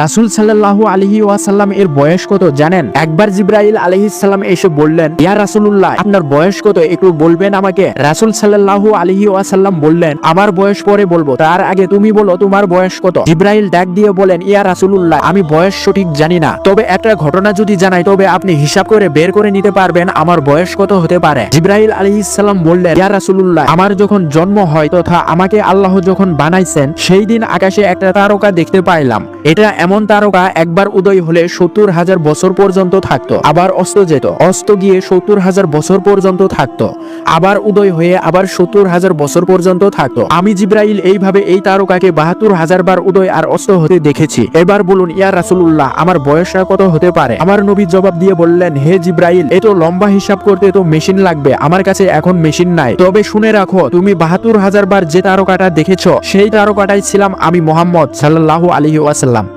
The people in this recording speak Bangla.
রাসূল সাল্লাল্লাহু আলাইহি ওয়াসাল্লাম এর বয়স কত জানেন? একবার জিবরাইল আলাইহিস সালাম এসে বললেন, ইয়া রাসূলুল্লাহ, আপনার বয়স কত একটু বলবেন আমাকে? রাসূল সাল্লাল্লাহু আলাইহি ওয়াসাল্লাম বললেন, আমার বয়স পরে বলবো, তার আগে তুমি বলো তোমার বয়স কত। জিবরাইল ডাক দিয়ে বলেন, ইয়া রাসূলুল্লাহ, আমি বয়স সঠিক জানি না, তবে একটা ঘটনা যদি জানাই তবে আপনি হিসাব করে বের করে নিতে পারবেন আমার বয়স কত হতে পারে। জিবরাইল আলাইহিস সালাম বললেন, ইয়া রাসূলুল্লাহ, আমার যখন জন্ম হয় তথা আমাকে আল্লাহ যখন বানাইছেন সেই দিন আকাশে একটা তারকা দেখতে পাইলাম। এটা এমন তারকা একবার উদয় হলে 70,000 বছর পর্যন্ত থাকতো, আবার অস্ত যেত, অস্ত গিয়ে 70,000 বছর পর্যন্ত থাকতো, আবার উদয় হয়ে আবার 70,000 বছর পর্যন্ত থাকতো। আমি জিবরাইল এইভাবে এই তারকাকে 72,000 বার উদয় আর অস্ত হতে দেখেছি। এবার বলুন ইয়া রাসূলুল্লাহ, আমার বয়সটা কত হতে পারে? আমার নবী জবাব দিয়ে বললেন, হে জিবরাইল, এত লম্বা হিসাব করতে তো মেশিন লাগবে, আমার কাছে এখন মেশিন নাই। তবে শুনে রাখো, তুমি 72,000 বার যে তারকাটা দেখেছো সেই তারকাটাই ছিলাম আমি, মুহাম্মদ সাল্লাল্লাহু আলাইহি ওয়াসাল্লাম।